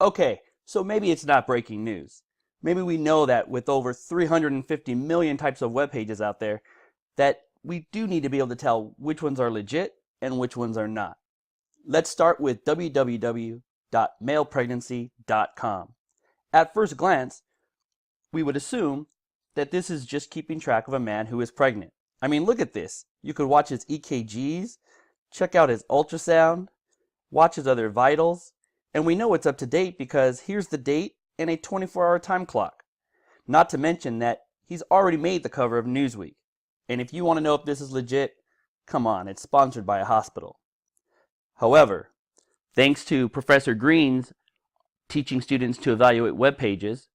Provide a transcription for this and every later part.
Okay, so maybe it's not breaking news. Maybe we know that with over 350 million types of web pages out there, that we do need to be able to tell which ones are legit and which ones are not. Let's start with www.malepregnancy.com. At first glance, we would assume that this is just keeping track of a man who is pregnant. I mean, look at this. You could watch his EKGs, check out his ultrasound, watch his other vitals, and we know it's up to date because here's the date and a 24-hour time clock. Not to mention that he's already made the cover of Newsweek. And if you want to know if this is legit, come on, it's sponsored by a hospital. However, thanks to Professor Green's teaching students to evaluate web pages,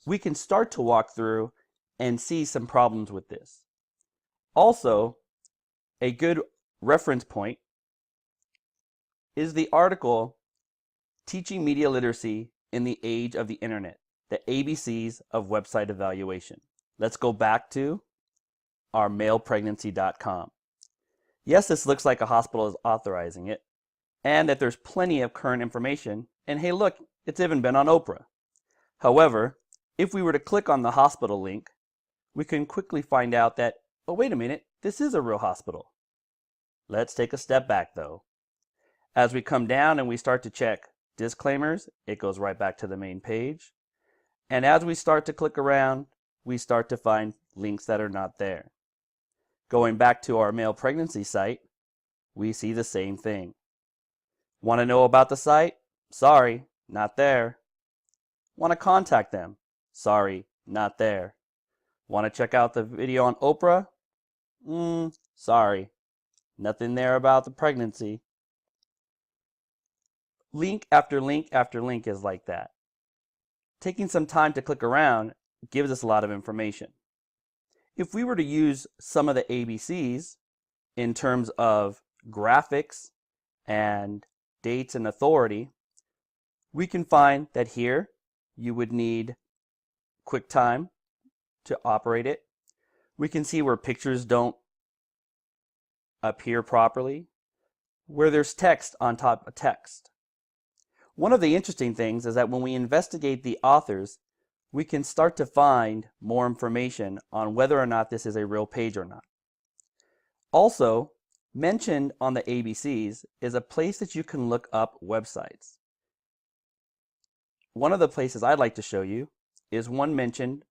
we can start to walk through and see some problems with this. Also, a good reference point is the article Teaching Media Literacy in the Age of the Internet, the ABCs of Website Evaluation. Let's go back to our malepregnancy.com. Yes, this looks like a hospital is authorizing it, and that there's plenty of current information, and hey look, it's even been on Oprah. However, if we were to click on the hospital link, we can quickly find out that, oh wait a minute, this is a real hospital. Let's take a step back though. As we come down and we start to check disclaimers, it goes right back to the main page. And as we start to click around, we start to find links that are not there. Going back to our male pregnancy site, we see the same thing. Want to know about the site? Sorry, not there. Want to contact them? Sorry, not there. Want to check out the video on Oprah? Sorry, nothing there about the pregnancy. Link after link after link is like that. Taking some time to click around gives us a lot of information. If we were to use some of the ABCs in terms of graphics and dates and authority, we can find that here you would need QuickTime to operate it. We can see where pictures don't appear properly, where there's text on top of text. One of the interesting things is that when we investigate the authors, we can start to find more information on whether or not this is a real page or not. Also, mentioned on the ABCs is a place that you can look up websites. One of the places I'd like to show you is one mentioned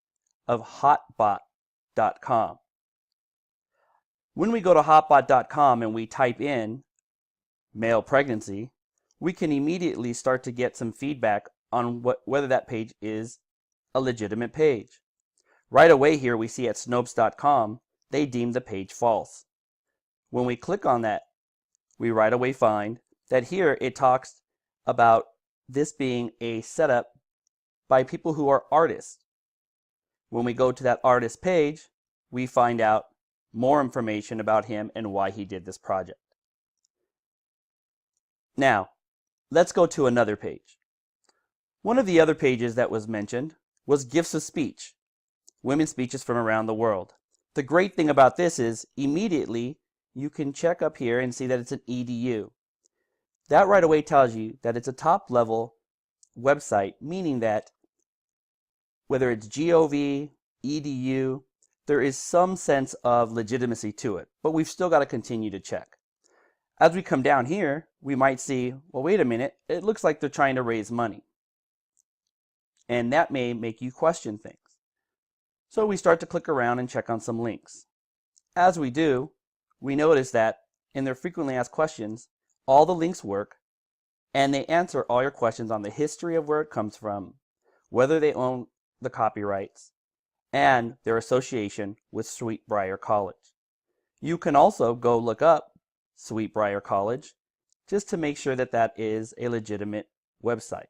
of hotbot.com. When we go to hotbot.com and we type in male pregnancy, we can immediately start to get some feedback on whether that page is a legitimate page. Right away here we see at Snopes.com they deem the page false. When we click on that, we right away find that here it talks about this being a setup by people who are artists. When we go to that artist page, we find out more information about him and why he did this project. Now, let's go to another page. One of the other pages that was mentioned was Gifts of Speech, women's speeches from around the world. The great thing about this is immediately you can check up here and see that it's an EDU. That right away tells you that it's a top level website, meaning that whether it's GOV, EDU, there is some sense of legitimacy to it, but we've still got to continue to check. As we come down here, we might see, well, wait a minute, it looks like they're trying to raise money. And that may make you question things. So we start to click around and check on some links. As we do, we notice that in their frequently asked questions, all the links work, and they answer all your questions on the history of where it comes from, whether they own the copyrights, and their association with Sweetbriar College. You can also go look up Sweetbriar College just to make sure that that is a legitimate website.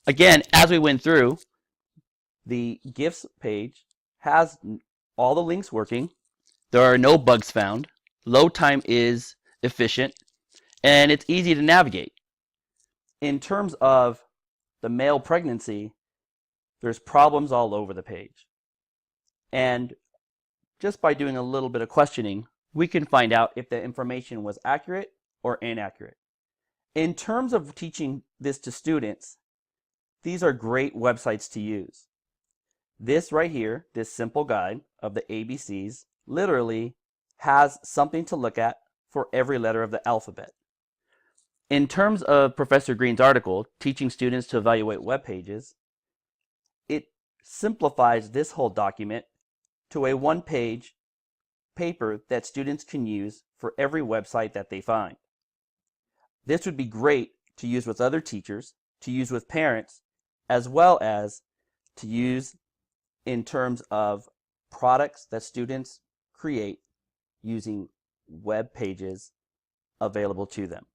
Again, as we went through, the gifts page has all the links working. There are no bugs found. Load time is efficient, and it's easy to navigate. In terms of the male pregnancy, there's problems all over the page. And just by doing a little bit of questioning, we can find out if the information was accurate or inaccurate. In terms of teaching this to students, these are great websites to use. This right here, this simple guide of the ABCs, literally has something to look at for every letter of the alphabet. In terms of Professor Green's article, Teaching Students to Evaluate Web Pages, it simplifies this whole document to a one-page paper that students can use for every website that they find. This would be great to use with other teachers, to use with parents, as well as to use in terms of products that students create using web pages available to them.